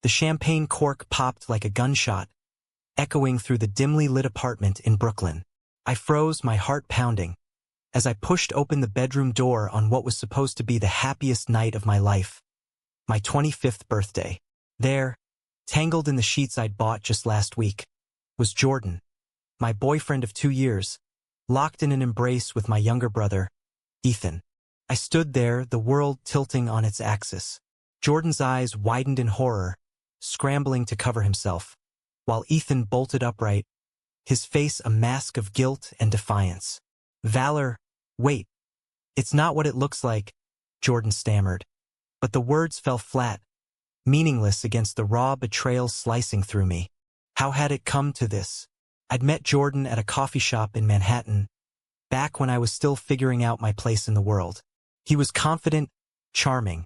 The champagne cork popped like a gunshot, echoing through the dimly lit apartment in Brooklyn. I froze, my heart pounding, as I pushed open the bedroom door on what was supposed to be the happiest night of my life, my 25th birthday. There, tangled in the sheets I'd bought just last week, was Jordan, my boyfriend of 2 years, locked in an embrace with my younger brother, Ethan. I stood there, the world tilting on its axis. Jordan's eyes widened in horror, scrambling to cover himself, while Ethan bolted upright, his face a mask of guilt and defiance. Valor, wait. It's not what it looks like, Jordan stammered. But the words fell flat, meaningless against the raw betrayal slicing through me. How had it come to this? I'd met Jordan at a coffee shop in Manhattan, back when I was still figuring out my place in the world. He was confident, charming,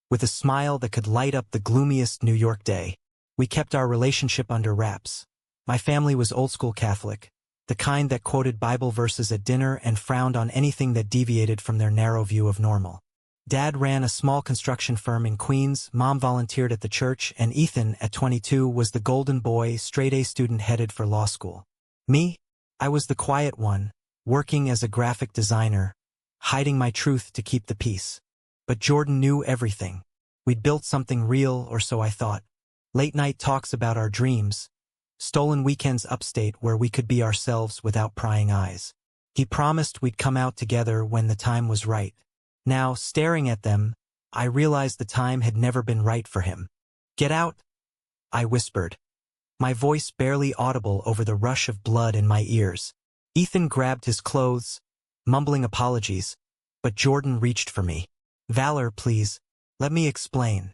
with a smile that could light up the gloomiest New York day. We kept our relationship under wraps. My family was old-school Catholic, the kind that quoted Bible verses at dinner and frowned on anything that deviated from their narrow view of normal. Dad ran a small construction firm in Queens, Mom volunteered at the church, and Ethan, at 22, was the golden boy, straight-A student headed for law school. Me? I was the quiet one, working as a graphic designer, hiding my truth to keep the peace. But Jordan knew everything. We'd built something real, or so I thought. Late-night talks about our dreams, stolen weekends upstate where we could be ourselves without prying eyes. He promised we'd come out together when the time was right. Now, staring at them, I realized the time had never been right for him. "Get out," I whispered, my voice barely audible over the rush of blood in my ears. Ethan grabbed his clothes, mumbling apologies, but Jordan reached for me. "Valor, please, let me explain."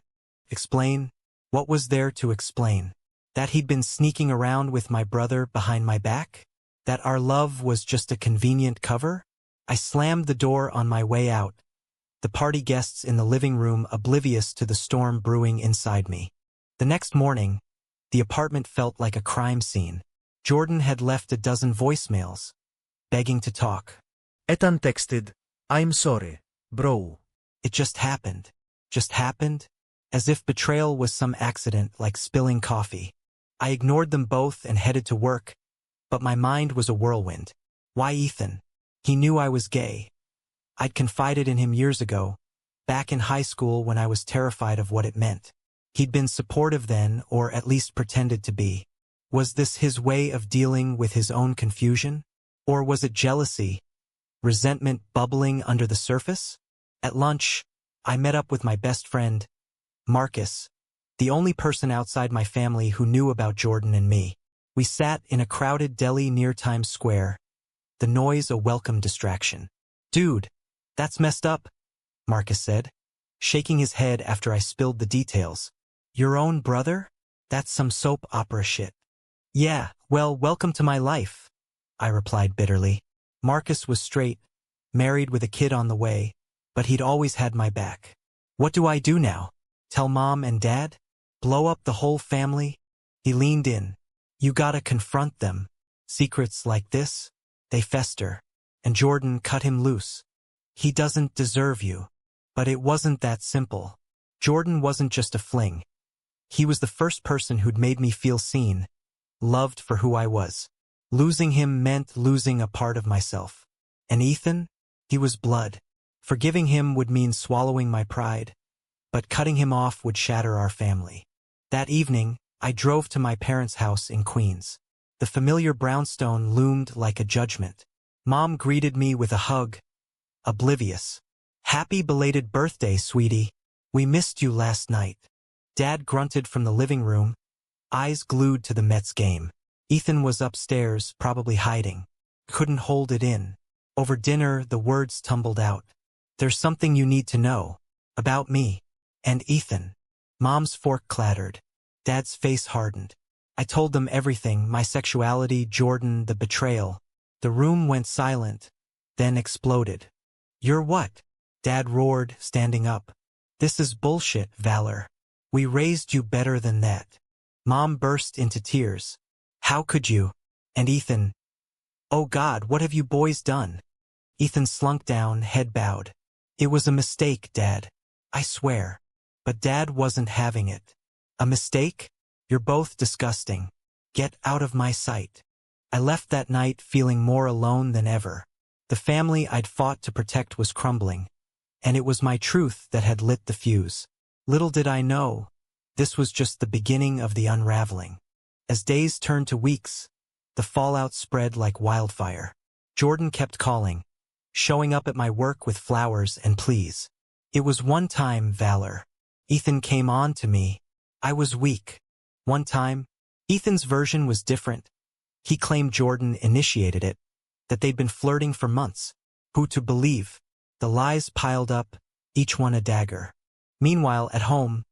Explain? What was there to explain? That he'd been sneaking around with my brother behind my back? That our love was just a convenient cover? I slammed the door on my way out, the party guests in the living room oblivious to the storm brewing inside me. The next morning, the apartment felt like a crime scene. Jordan had left a dozen voicemails, begging to talk. Ethan texted, "I'm sorry, bro." It just happened. Just happened? As if betrayal was some accident like spilling coffee. I ignored them both and headed to work, but my mind was a whirlwind. Why Ethan? He knew I was gay. I'd confided in him years ago, back in high school when I was terrified of what it meant. He'd been supportive then, or at least pretended to be. Was this his way of dealing with his own confusion? Or was it jealousy, resentment bubbling under the surface? At lunch, I met up with my best friend, Marcus, the only person outside my family who knew about Jordan and me. We sat in a crowded deli near Times Square, the noise a welcome distraction. "Dude, that's messed up," Marcus said, shaking his head after I spilled the details. "Your own brother? That's some soap opera shit." "Yeah, well, welcome to my life," I replied bitterly. Marcus was straight, married with a kid on the way, but he'd always had my back. "What do I do now? Tell Mom and Dad? Blow up the whole family?" He leaned in. "You gotta confront them. Secrets like this, they fester. And Jordan, cut him loose. He doesn't deserve you." But it wasn't that simple. Jordan wasn't just a fling. He was the first person who'd made me feel seen, loved for who I was. Losing him meant losing a part of myself. And Ethan? He was blood. Forgiving him would mean swallowing my pride, but cutting him off would shatter our family. That evening, I drove to my parents' house in Queens. The familiar brownstone loomed like a judgment. Mom greeted me with a hug, oblivious. "Happy belated birthday, sweetie. We missed you last night." Dad grunted from the living room, eyes glued to the Mets game. Ethan was upstairs, probably hiding. Couldn't hold it in. Over dinner, the words tumbled out. "There's something you need to know. About me. And Ethan." Mom's fork clattered. Dad's face hardened. I told them everything, my sexuality, Jordan, the betrayal. The room went silent, then exploded. "You're what?" Dad roared, standing up. "This is bullshit, Valor. We raised you better than that." Mom burst into tears. "How could you?" And Ethan, "Oh God, what have you boys done?" Ethan slunk down, head bowed. "It was a mistake, Dad. I swear." But Dad wasn't having it. A mistake? You're both disgusting. Get out of my sight. I left that night feeling more alone than ever. The family I'd fought to protect was crumbling, and it was my truth that had lit the fuse. Little did I know, this was just the beginning of the unraveling. As days turned to weeks, the fallout spread like wildfire. Jordan kept calling, showing up at my work with flowers and pleas. It was one time, Valor. Ethan came on to me. I was weak. One time, Ethan's version was different. He claimed Jordan initiated it, that they'd been flirting for months. Who to believe? The lies piled up, each one a dagger. Meanwhile, at home,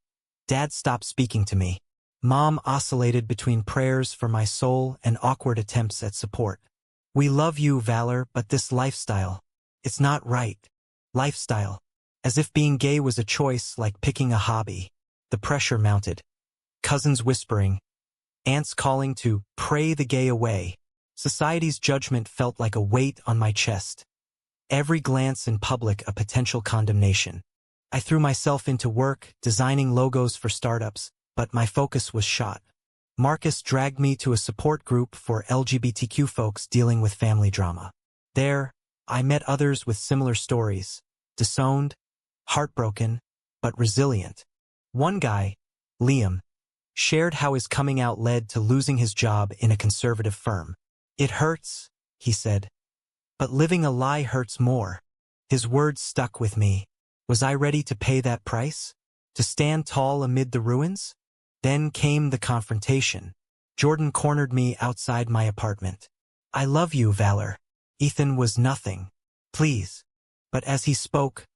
Dad stopped speaking to me. Mom oscillated between prayers for my soul and awkward attempts at support. We love you, Valor, but this lifestyle, it's not right. Lifestyle. As if being gay was a choice like picking a hobby. The pressure mounted. Cousins whispering. Aunts calling to pray the gay away. Society's judgment felt like a weight on my chest. Every glance in public a potential condemnation. I threw myself into work, designing logos for startups, but my focus was shot. Marcus dragged me to a support group for LGBTQ folks dealing with family drama. There, I met others with similar stories, disowned, heartbroken, but resilient. One guy, Liam, shared how his coming out led to losing his job in a conservative firm. It hurts, he said, but living a lie hurts more. His words stuck with me. Was I ready to pay that price? To stand tall amid the ruins? Then came the confrontation. Jordan cornered me outside my apartment. I love you, Valor. Ethan was nothing. Please. But as he spoke,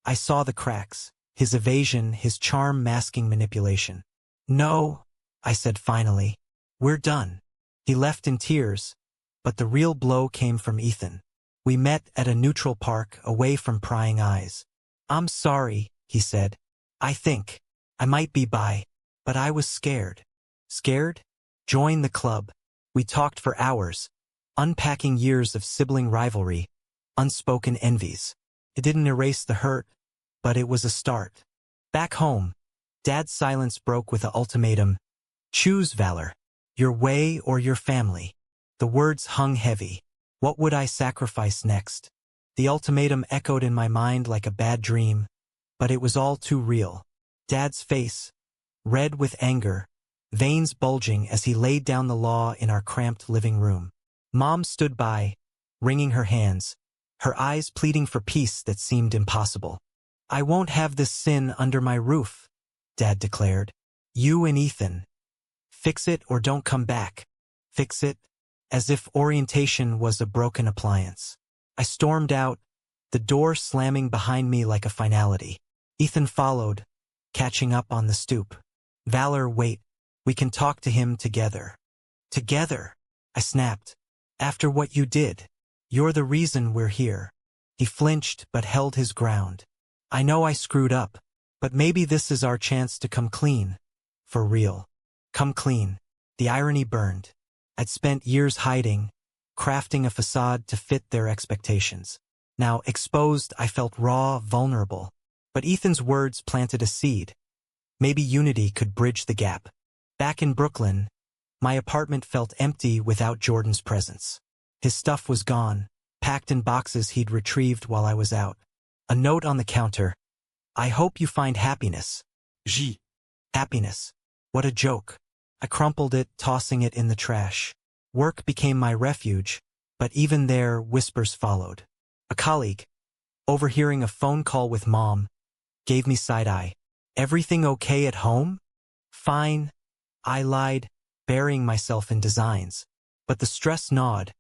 I saw the cracks, his evasion, his charm masking manipulation. No, I said finally. We're done. He left in tears, but the real blow came from Ethan. We met at a neutral park away from prying eyes. I'm sorry, he said. I think I might be bi, but I was scared. Scared? Join the club. We talked for hours, unpacking years of sibling rivalry, unspoken envies. It didn't erase the hurt, but it was a start. Back home, Dad's silence broke with an ultimatum. Choose, Valor. Your way or your family. The words hung heavy. What would I sacrifice next? The ultimatum echoed in my mind like a bad dream, but it was all too real. Dad's face, red with anger, veins bulging as he laid down the law in our cramped living room. Mom stood by, wringing her hands, her eyes pleading for peace that seemed impossible. I won't have this sin under my roof, Dad declared. You and Ethan. Fix it or don't come back. Fix it, as if orientation was a broken appliance. I stormed out, the door slamming behind me like a finality. Ethan followed, catching up on the stoop. Valor, wait. We can talk to him together. Together, I snapped. After what you did. You're the reason we're here. He flinched but held his ground. I know I screwed up, but maybe this is our chance to come clean. For real. Come clean. The irony burned. I'd spent years hiding, crafting a facade to fit their expectations. Now, exposed, I felt raw, vulnerable. But Ethan's words planted a seed. Maybe unity could bridge the gap. Back in Brooklyn, my apartment felt empty without Jordan's presence. His stuff was gone, packed in boxes he'd retrieved while I was out. A note on the counter. I hope you find happiness. J. Happiness. What a joke. I crumpled it, tossing it in the trash. Work became my refuge, but even there, whispers followed. A colleague, overhearing a phone call with Mom, gave me side-eye. Everything okay at home? Fine. I lied, burying myself in designs. But the stress gnawed,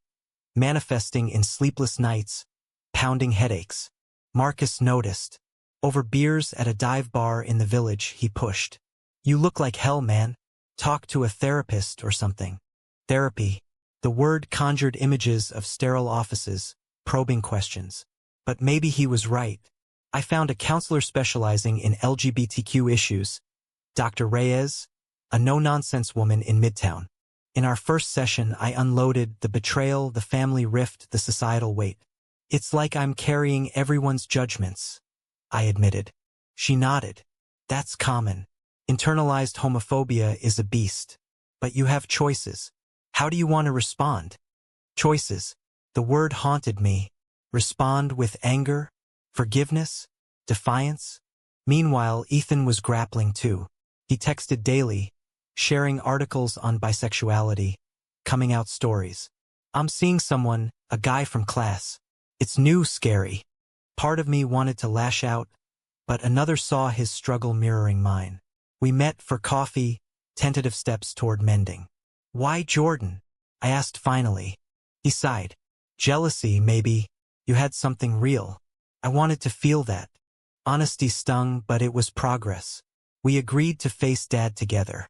manifesting in sleepless nights, pounding headaches. Marcus noticed. Over beers at a dive bar in the village, he pushed. You look like hell, man. Talk to a therapist or something. Therapy. The word conjured images of sterile offices, probing questions. But maybe he was right. I found a counselor specializing in LGBTQ issues, Dr. Reyes, a no-nonsense woman in Midtown. In our first session, I unloaded the betrayal, the family rift, the societal weight. It's like I'm carrying everyone's judgments, I admitted. She nodded. That's common. Internalized homophobia is a beast. But you have choices. How do you want to respond? Choices. The word haunted me. Respond with anger, forgiveness, defiance. Meanwhile, Ethan was grappling too. He texted daily, sharing articles on bisexuality, coming out stories. I'm seeing someone, a guy from class. It's new, scary. Part of me wanted to lash out, but another saw his struggle mirroring mine. We met for coffee, tentative steps toward mending. Why Jordan? I asked finally. He sighed. Jealousy, maybe. You had something real. I wanted to feel that. Honesty stung, but it was progress. We agreed to face Dad together.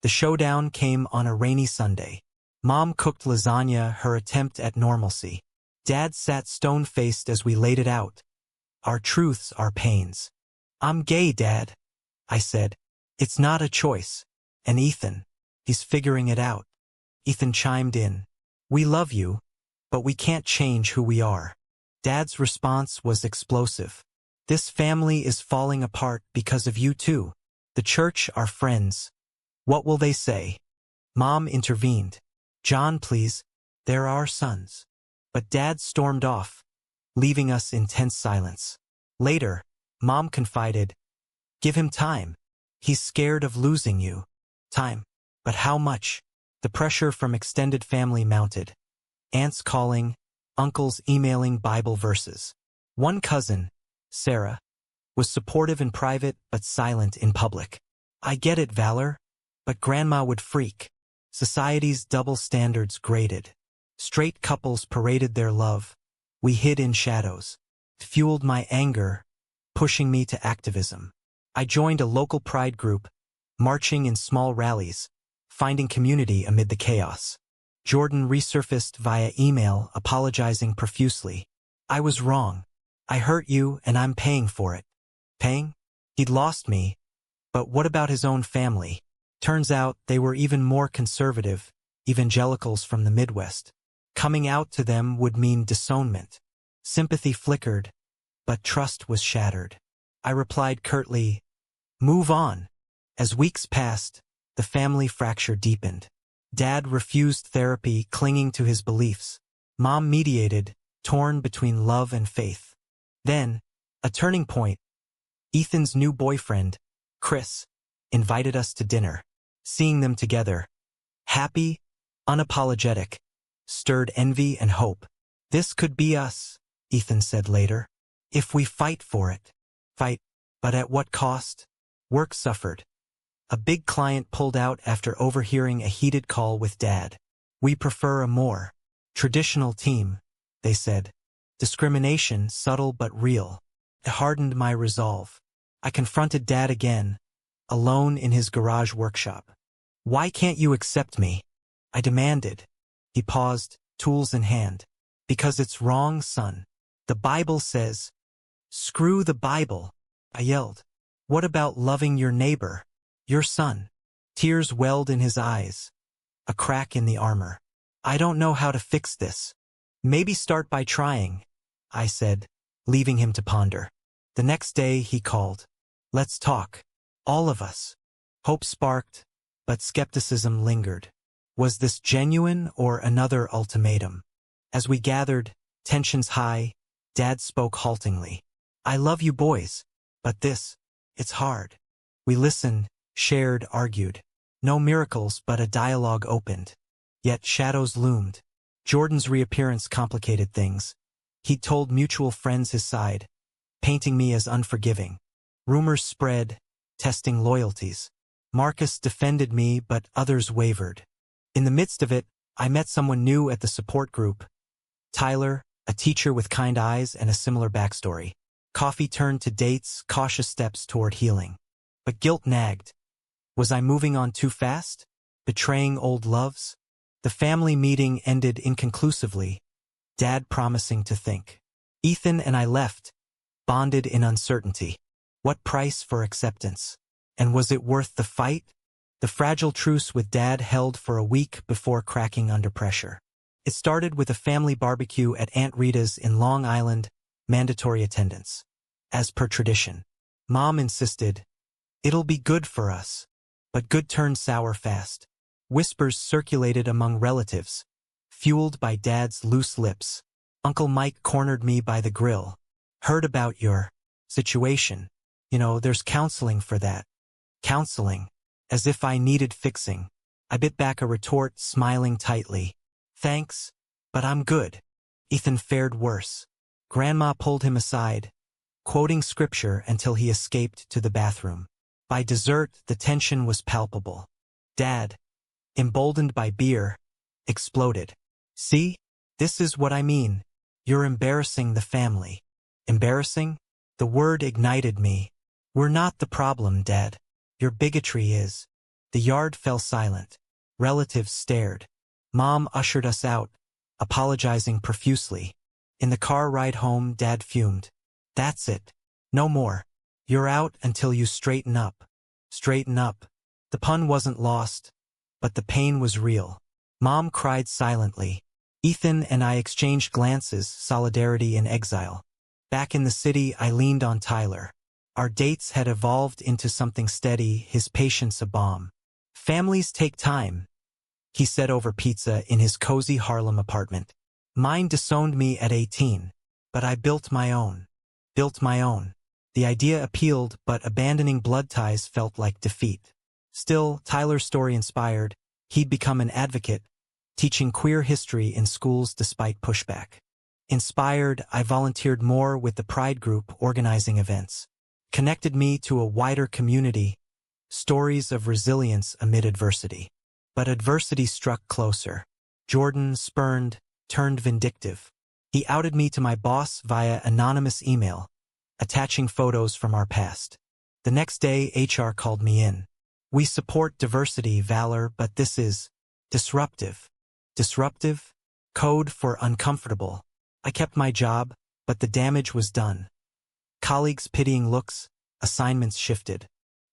The showdown came on a rainy Sunday. Mom cooked lasagna, her attempt at normalcy. Dad sat stone-faced as we laid it out. Our truths, our pains. I'm gay, Dad, I said. It's not a choice. And Ethan, he's figuring it out. Ethan chimed in. We love you, but we can't change who we are. Dad's response was explosive. This family is falling apart because of you too. The church, our friends. What will they say? Mom intervened. John, please. They're our sons. But Dad stormed off, leaving us in tense silence. Later, Mom confided, give him time. He's scared of losing you. Time. But how much? The pressure from extended family mounted. Aunts calling, uncles emailing Bible verses. One cousin, Sarah, was supportive in private but silent in public. I get it, Valor, but Grandma would freak. Society's double standards grated. Straight couples paraded their love. We hid in shadows. It fueled my anger, pushing me to activism. I joined a local pride group, marching in small rallies, finding community amid the chaos. Jordan resurfaced via email, apologizing profusely. I was wrong. I hurt you, and I'm paying for it. Paying? He'd lost me. But what about his own family? Turns out they were even more conservative, evangelicals from the Midwest. Coming out to them would mean disownment. Sympathy flickered, but trust was shattered. I replied curtly, move on. As weeks passed, the family fracture deepened. Dad refused therapy, clinging to his beliefs. Mom mediated, torn between love and faith. Then, a turning point. Ethan's new boyfriend, Chris, invited us to dinner. Seeing them together, happy, unapologetic, stirred envy and hope. This could be us, Ethan said later. If we fight for it. Fight, but at what cost? Work suffered. A big client pulled out after overhearing a heated call with Dad. We prefer a more traditional team, they said. Discrimination, subtle but real. It hardened my resolve. I confronted Dad again, alone in his garage workshop. Why can't you accept me? I demanded. He paused, tools in hand. Because it's wrong, son. The Bible says. Screw the Bible, I yelled. What about loving your neighbor? Your son. Tears welled in his eyes. A crack in the armor. I don't know how to fix this. Maybe start by trying, I said, leaving him to ponder. The next day he called. Let's talk. All of us. Hope sparked, but skepticism lingered. Was this genuine or another ultimatum? As we gathered, tensions high, Dad spoke haltingly. I love you boys, but it's hard. We listened, shared, argued. No miracles, but a dialogue opened. Yet shadows loomed. Jordan's reappearance complicated things. He'd told mutual friends his side, painting me as unforgiving. Rumors spread, testing loyalties. Marcus defended me, but others wavered. In the midst of it, I met someone new at the support group. Tyler, a teacher with kind eyes and a similar backstory. Coffee turned to dates, cautious steps toward healing. But guilt nagged. Was I moving on too fast? Betraying old loves? The family meeting ended inconclusively, Dad promising to think. Ethan and I left, bonded in uncertainty. What price for acceptance? And was it worth the fight? The fragile truce with Dad held for a week before cracking under pressure. It started with a family barbecue at Aunt Rita's in Long Island, mandatory attendance. As per tradition, Mom insisted, It'll be good for us. But good turned sour fast. Whispers circulated among relatives, fueled by Dad's loose lips. Uncle Mike cornered me by the grill. Heard about your situation. You know, there's counseling for that. Counseling. As if I needed fixing. I bit back a retort, smiling tightly. Thanks, but I'm good. Ethan fared worse. Grandma pulled him aside, quoting scripture until he escaped to the bathroom. By dessert, the tension was palpable. Dad, emboldened by beer, exploded. See? This is what I mean. You're embarrassing the family. Embarrassing? The word ignited me. We're not the problem, Dad. Your bigotry is. The yard fell silent. Relatives stared. Mom ushered us out, apologizing profusely. In the car ride home, Dad fumed. That's it. No more. You're out until you straighten up. Straighten up. The pun wasn't lost, but the pain was real. Mom cried silently. Ethan and I exchanged glances, solidarity in exile. Back in the city, I leaned on Tyler. Our dates had evolved into something steady, his patience a bomb. Families take time, he said over pizza in his cozy Harlem apartment. Mine disowned me at 18, but I built my own. Built my own. The idea appealed, but abandoning blood ties felt like defeat. Still, Tyler's story inspired. He'd become an advocate, teaching queer history in schools despite pushback. Inspired, I volunteered more with the Pride group organizing events. Connected me to a wider community, stories of resilience amid adversity. But adversity struck closer. Jordan, spurned, turned vindictive. He outed me to my boss via anonymous email, attaching photos from our past. The next day, HR called me in. We support diversity, valor, but this is disruptive. Disruptive? Code for uncomfortable. I kept my job, but the damage was done. Colleagues' pitying looks, assignments shifted.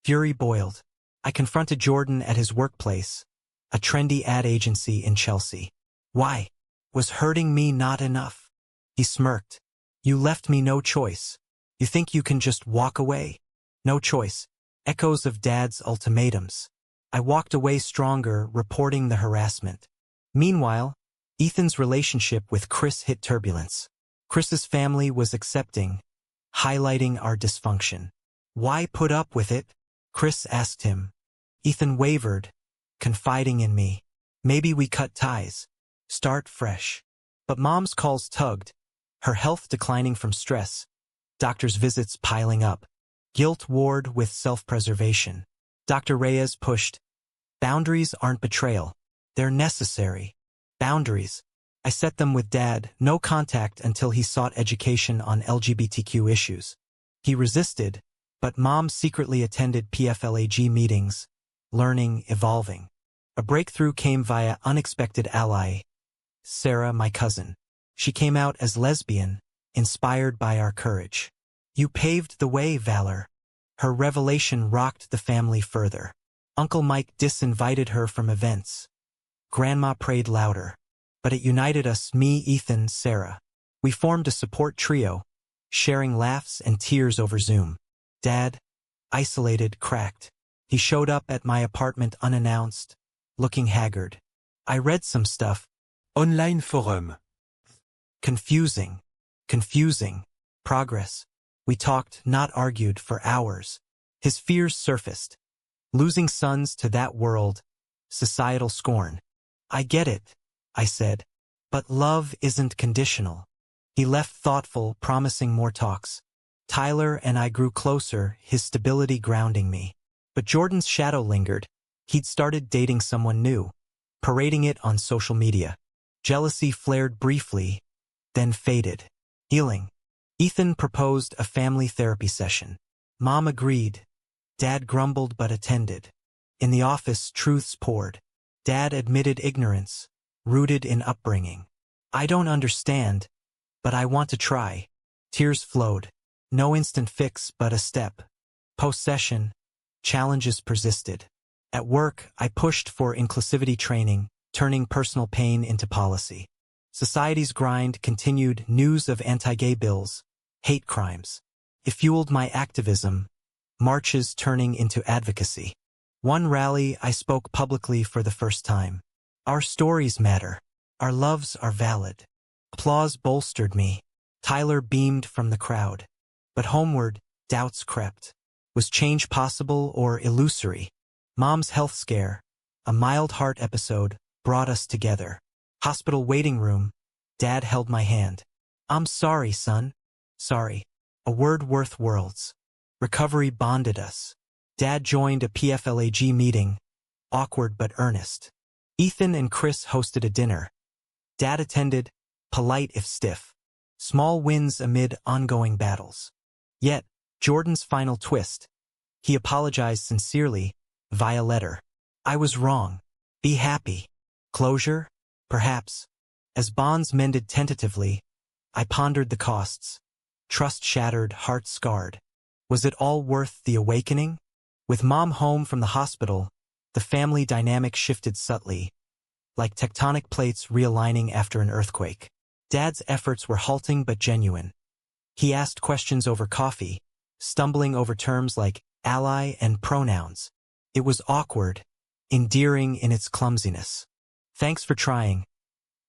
Fury boiled. I confronted Jordan at his workplace, a trendy ad agency in Chelsea. Why? Was hurting me not enough? He smirked. You left me no choice. You think you can just walk away? No choice. Echoes of Dad's ultimatums. I walked away stronger, reporting the harassment. Meanwhile, Ethan's relationship with Chris hit turbulence. Chris's family was accepting, highlighting our dysfunction. Why put up with it? Chris asked him. Ethan wavered, confiding in me. Maybe we cut ties. Start fresh. But Mom's calls tugged, her health declining from stress, doctor's visits piling up. Guilt warred with self-preservation. Dr. Reyes pushed. Boundaries aren't betrayal. They're necessary. Boundaries. I set them with Dad, no contact until he sought education on LGBTQ issues. He resisted, but Mom secretly attended PFLAG meetings, learning, evolving. A breakthrough came via unexpected ally, Sarah, my cousin. She came out as lesbian, inspired by our courage. You paved the way, Valor. Her revelation rocked the family further. Uncle Mike disinvited her from events. Grandma prayed louder. But it united us, me, Ethan, Sarah. We formed a support trio, sharing laughs and tears over Zoom. Dad, isolated, cracked. He showed up at my apartment unannounced, looking haggard. I read some stuff. Online forum. Confusing. Confusing. Progress. We talked, not argued, for hours. His fears surfaced. Losing sons to that world. Societal scorn. I get it, I said. But love isn't conditional. He left thoughtful, promising more talks. Tyler and I grew closer, his stability grounding me. But Jordan's shadow lingered. He'd started dating someone new, parading it on social media. Jealousy flared briefly, then faded. Healing. Ethan proposed a family therapy session. Mom agreed. Dad grumbled but attended. In the office, truths poured. Dad admitted ignorance, rooted in upbringing. I don't understand, but I want to try. Tears flowed. No instant fix, but a step. Post-session, challenges persisted. At work, I pushed for inclusivity training, turning personal pain into policy. Society's grind continued, news of anti-gay bills, hate crimes. It fueled my activism, marches turning into advocacy. One rally, I spoke publicly for the first time. Our stories matter. Our loves are valid. Applause bolstered me. Tyler beamed from the crowd. But homeward, doubts crept. Was change possible or illusory? Mom's health scare, a mild heart episode, brought us together. Hospital waiting room, Dad held my hand. I'm sorry, son. Sorry. A word worth worlds. Recovery bonded us. Dad joined a PFLAG meeting, awkward but earnest. Ethan and Chris hosted a dinner. Dad attended, polite if stiff. Small wins amid ongoing battles. Yet, Jordan's final twist. He apologized sincerely, via letter. I was wrong. Be happy. Closure? Perhaps. As bonds mended tentatively, I pondered the costs. Trust shattered, heart scarred. Was it all worth the awakening? With Mom home from the hospital, the family dynamic shifted subtly, like tectonic plates realigning after an earthquake. Dad's efforts were halting but genuine. He asked questions over coffee, stumbling over terms like ally and pronouns. It was awkward, endearing in its clumsiness. Thanks for trying.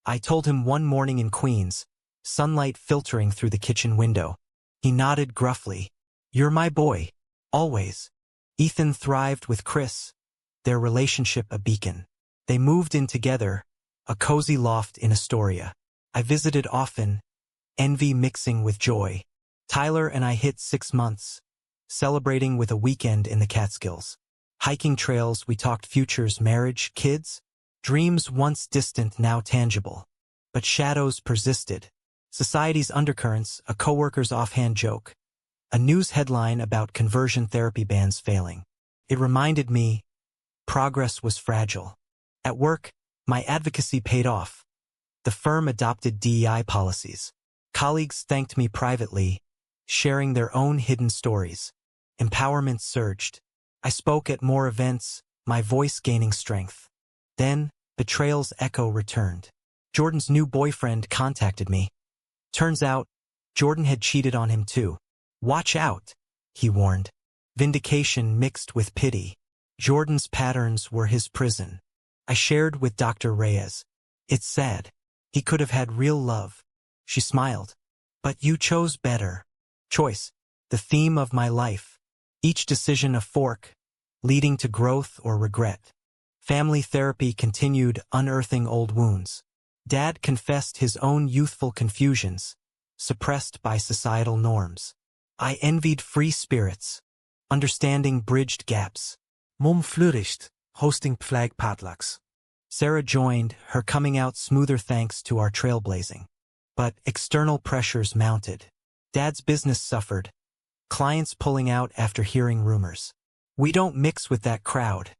I told him one morning in Queens, sunlight filtering through the kitchen window. He nodded gruffly. You're my boy. Always. Ethan thrived with Chris, their relationship a beacon. They moved in together, a cozy loft in Astoria. I visited often, envy mixing with joy. Tyler and I hit 6 months, celebrating with a weekend in the Catskills. Hiking trails, we talked futures, marriage, kids. Dreams once distant, now tangible. But shadows persisted. Society's undercurrents, a coworker's offhand joke. A news headline about conversion therapy bans failing. It reminded me, progress was fragile. At work, my advocacy paid off. The firm adopted DEI policies. Colleagues thanked me privately, sharing their own hidden stories. Empowerment surged. I spoke at more events, my voice gaining strength. Then, betrayal's echo returned. Jordan's new boyfriend contacted me. Turns out, Jordan had cheated on him too. Watch out, he warned. Vindication mixed with pity. Jordan's patterns were his prison. I shared with Dr. Reyes. It's sad. He could have had real love. She smiled. But you chose better. Choice, the theme of my life. Each decision a fork, leading to growth or regret. Family therapy continued, unearthing old wounds. Dad confessed his own youthful confusions, suppressed by societal norms. I envied free spirits. Understanding bridged gaps. Mom flourished, hosting flag potlucks. Sarah joined, her coming out smoother thanks to our trailblazing. But external pressures mounted. Dad's business suffered, clients pulling out after hearing rumors. We don't mix with that crowd,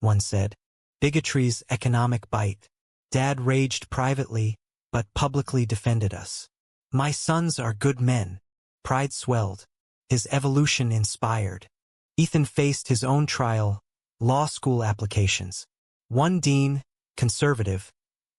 one said. Bigotry's economic bite. Dad raged privately, but publicly defended us. My sons are good men. Pride swelled. His evolution inspired. Ethan faced his own trial, law school applications. One dean, conservative,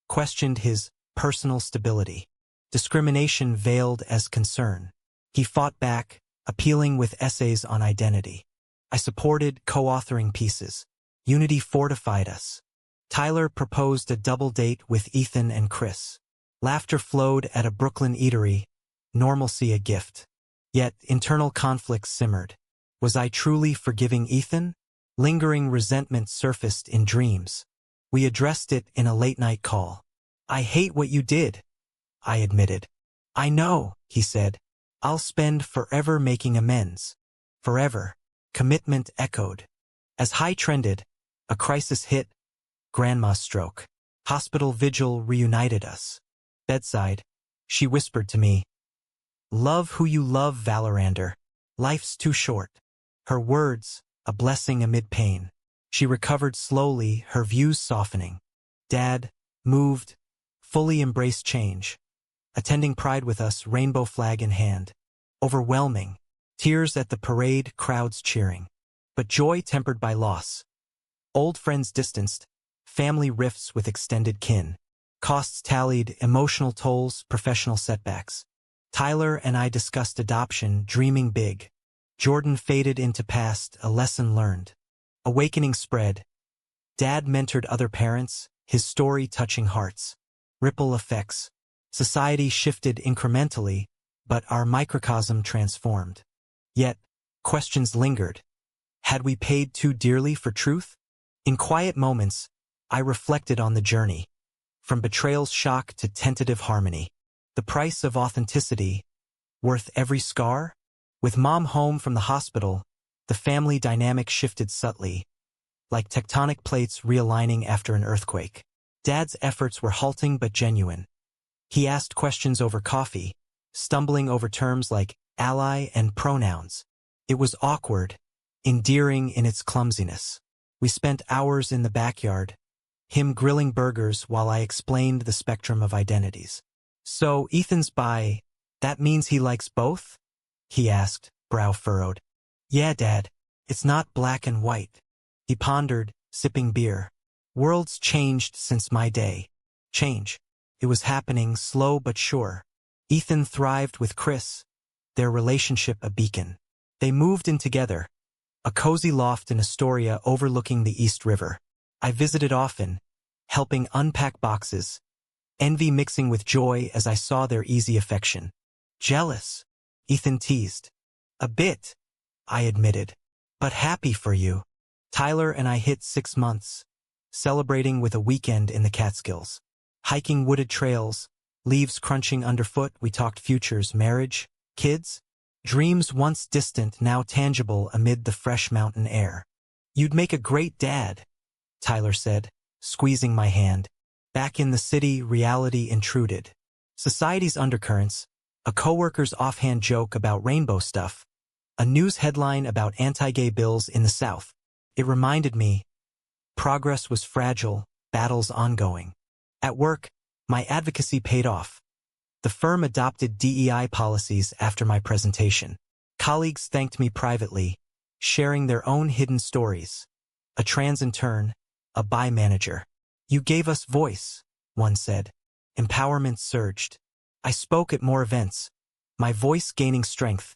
questioned his personal stability. Discrimination veiled as concern. He fought back, appealing with essays on identity. I supported co-authoring pieces. Unity fortified us. Tyler proposed a double date with Ethan and Chris. Laughter flowed at a Brooklyn eatery, normalcy a gift. Yet internal conflicts simmered. Was I truly forgiving Ethan? Lingering resentment surfaced in dreams. We addressed it in a late-night call. I hate what you did, I admitted. I know, he said. I'll spend forever making amends. Forever. Commitment echoed. As high trended, a crisis hit. Grandma's stroke. Hospital vigil reunited us. Bedside, she whispered to me, "Love who you love, Valerander. Life's too short." Her words, a blessing amid pain. She recovered slowly, her views softening. Dad, moved, fully embraced change. Attending Pride with us, rainbow flag in hand. Overwhelming. Tears at the parade, crowds cheering. But joy tempered by loss. Old friends distanced, family rifts with extended kin. Costs tallied, emotional tolls, professional setbacks. Tyler and I discussed adoption, dreaming big. Jordan faded into past, a lesson learned. Awakening spread. Dad mentored other parents, his story touching hearts. Ripple effects. Society shifted incrementally, but our microcosm transformed. Yet, questions lingered. Had we paid too dearly for truth? In quiet moments, I reflected on the journey. From betrayal's shock to tentative harmony. The price of authenticity, worth every scar? With Mom home from the hospital, the family dynamic shifted subtly, like tectonic plates realigning after an earthquake. Dad's efforts were halting but genuine. He asked questions over coffee, stumbling over terms like ally and pronouns. It was awkward, endearing in its clumsiness. We spent hours in the backyard, him grilling burgers while I explained the spectrum of identities. So, Ethan's bi, that means he likes both? He asked, brow furrowed. Yeah, Dad, it's not black and white. He pondered, sipping beer. Worlds changed since my day. Change. It was happening, slow but sure. Ethan thrived with Chris, their relationship a beacon. They moved in together, a cozy loft in Astoria overlooking the East River. I visited often, helping unpack boxes, envy mixing with joy as I saw their easy affection. Jealous, Ethan teased. A bit, I admitted. But happy for you. Tyler and I hit 6 months, celebrating with a weekend in the Catskills. Hiking wooded trails, leaves crunching underfoot, we talked futures, marriage, kids. Dreams once distant, now tangible amid the fresh mountain air. You'd make a great dad, Tyler said, squeezing my hand. Back in the city, reality intruded. Society's undercurrents, a coworker's offhand joke about rainbow stuff, a news headline about anti-gay bills in the South. It reminded me, progress was fragile, battles ongoing. At work, my advocacy paid off. The firm adopted DEI policies after my presentation. Colleagues thanked me privately, sharing their own hidden stories. A trans intern, a bi manager. You gave us voice, one said. Empowerment surged. I spoke at more events, my voice gaining strength,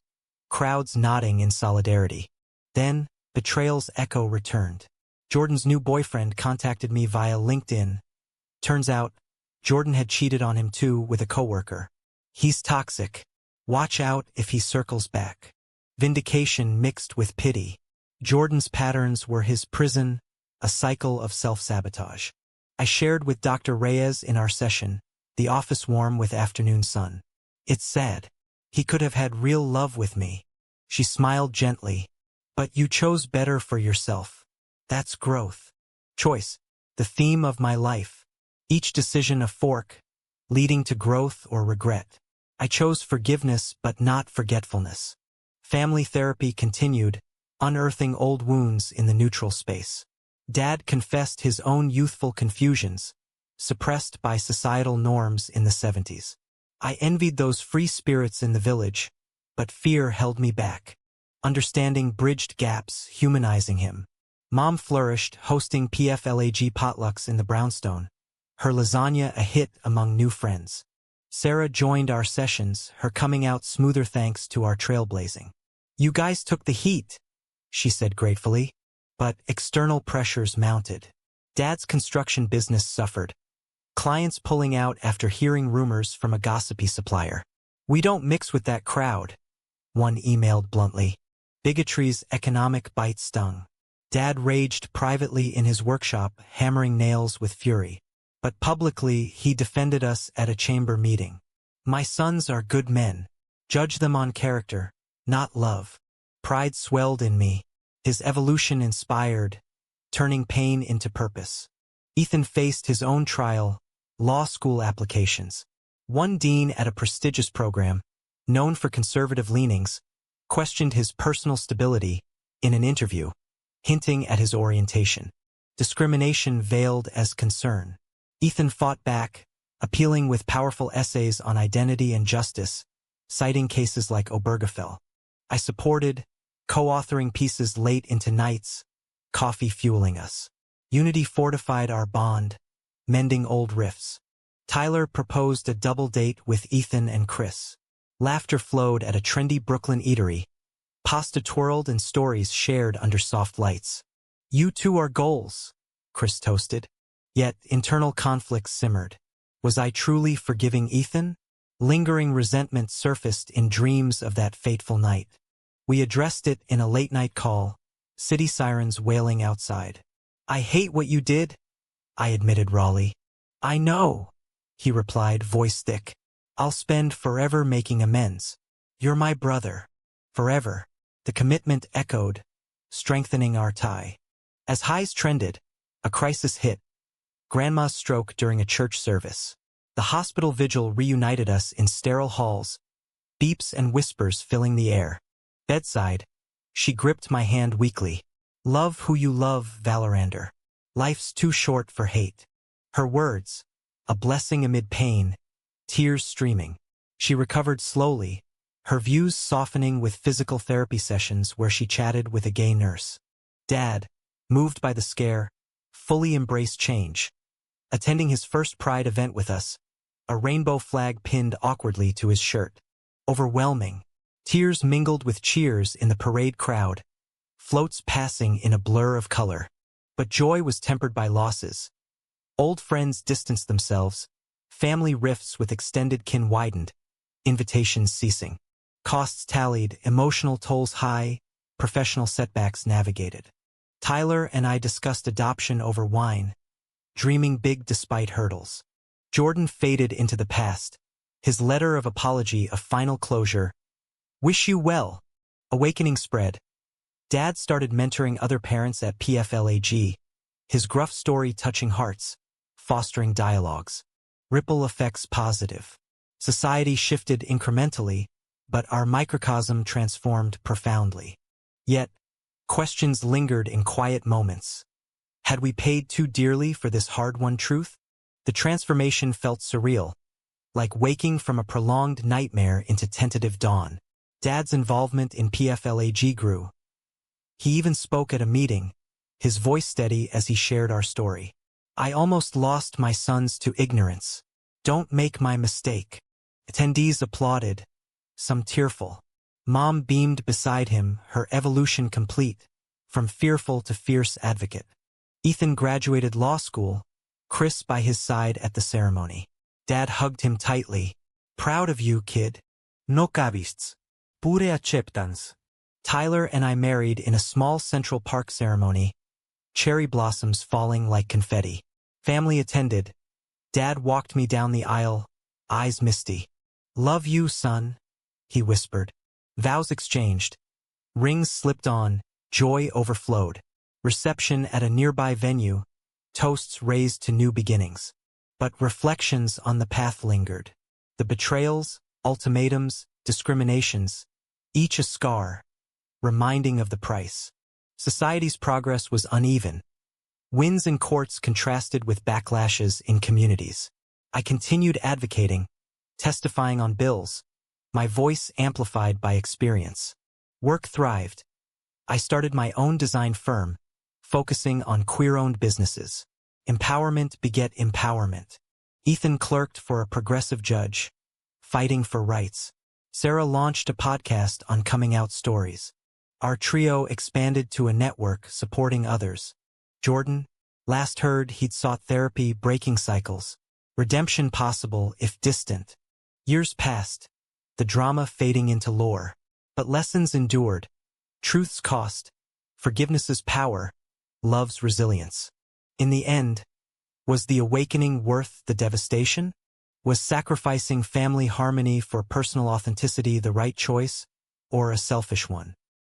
crowds nodding in solidarity. Then, betrayal's echo returned. Jordan's new boyfriend contacted me via LinkedIn. Turns out, Jordan had cheated on him too with a coworker. He's toxic. Watch out if he circles back. Vindication mixed with pity. Jordan's patterns were his prison, a cycle of self-sabotage. I shared with Dr. Reyes in our session, the office warm with afternoon sun. It's sad. He could have had real love with me. She smiled gently. But you chose better for yourself. That's growth. Choice, the theme of my life. Each decision a fork, leading to growth or regret. I chose forgiveness but not forgetfulness. Family therapy continued, unearthing old wounds in the neutral space. Dad confessed his own youthful confusions, suppressed by societal norms in the 70s. I envied those free spirits in the village, but fear held me back. Understanding bridged gaps, humanizing him. Mom flourished, hosting PFLAG potlucks in the brownstone. Her lasagna a hit among new friends. Sarah joined our sessions, her coming out smoother thanks to our trailblazing. You guys took the heat, she said gratefully. But external pressures mounted. Dad's construction business suffered. Clients pulling out after hearing rumors from a gossipy supplier. We don't mix with that crowd, one emailed bluntly. Bigotry's economic bite stung. Dad raged privately in his workshop, hammering nails with fury. But publicly, he defended us at a chamber meeting. My sons are good men. Judge them on character, not love. Pride swelled in me. His evolution inspired, turning pain into purpose. Ethan faced his own trial, law school applications. One dean at a prestigious program, known for conservative leanings, questioned his personal stability in an interview, hinting at his orientation. Discrimination veiled as concern. Ethan fought back, appealing with powerful essays on identity and justice, citing cases like Obergefell. I supported, co-authoring pieces late into nights, coffee fueling us. Unity fortified our bond, mending old rifts. Tyler proposed a double date with Ethan and Chris. Laughter flowed at a trendy Brooklyn eatery, Pasta twirled and stories shared under soft lights. You two are goals, Chris toasted. Yet internal conflict simmered. Was I truly forgiving Ethan? Lingering resentment surfaced in dreams of that fateful night. We addressed it in a late-night call, city sirens wailing outside. I hate what you did, I admitted rawly. I know, he replied, voice thick. I'll spend forever making amends. You're my brother. Forever. The commitment echoed, strengthening our tie. As highs trended, a crisis hit. Grandma's stroke during a church service. The hospital vigil reunited us in sterile halls, beeps and whispers filling the air. Bedside, she gripped my hand weakly. Love who you love, Valerander. Life's too short for hate. Her words, a blessing amid pain, tears streaming. She recovered slowly, her views softening with physical therapy sessions where she chatted with a gay nurse. Dad, moved by the scare, fully embraced change. Attending his first Pride event with us, a rainbow flag pinned awkwardly to his shirt. Overwhelming. Tears mingled with cheers in the parade crowd, floats passing in a blur of color. But joy was tempered by losses. Old friends distanced themselves, family rifts with extended kin widened, invitations ceasing. Costs tallied, emotional tolls high, professional setbacks navigated. Tyler and I discussed adoption over wine, dreaming big despite hurdles. Jordan faded into the past, his letter of apology a final closure. Wish you well. Awakening spread. Dad started mentoring other parents at PFLAG, his gruff story touching hearts, fostering dialogues. Ripple effects positive. Society shifted incrementally, but our microcosm transformed profoundly. Yet, questions lingered in quiet moments. Had we paid too dearly for this hard-won truth? The transformation felt surreal, like waking from a prolonged nightmare into tentative dawn. Dad's involvement in PFLAG grew. He even spoke at a meeting, his voice steady as he shared our story. I almost lost my sons to ignorance. Don't make my mistake. Attendees applauded, some tearful. Mom beamed beside him, her evolution complete, from fearful to fierce advocate. Ethan graduated law school, Chris by his side at the ceremony. Dad hugged him tightly. Proud of you, kid. No cabists. Pure acceptance. Tyler and I married in a small Central Park ceremony, cherry blossoms falling like confetti. Family attended. Dad walked me down the aisle, eyes misty. Love you, son, he whispered. Vows exchanged. Rings slipped on, joy overflowed. Reception at a nearby venue, toasts raised to new beginnings. But reflections on the path lingered. The betrayals, ultimatums, discriminations, each a scar, reminding of the price. Society's progress was uneven. Wins in courts contrasted with backlashes in communities. I continued advocating, testifying on bills, my voice amplified by experience. Work thrived. I started my own design firm, focusing on queer-owned businesses. Empowerment beget empowerment. Ethan clerked for a progressive judge, fighting for rights. Sarah launched a podcast on coming-out stories. Our trio expanded to a network supporting others. Jordan, last heard he'd sought therapy, breaking cycles. Redemption possible if distant. Years passed, the drama fading into lore. But lessons endured. Truth's cost, forgiveness's power, love's resilience. In the end, was the awakening worth the devastation? Was sacrificing family harmony for personal authenticity the right choice, or a selfish one?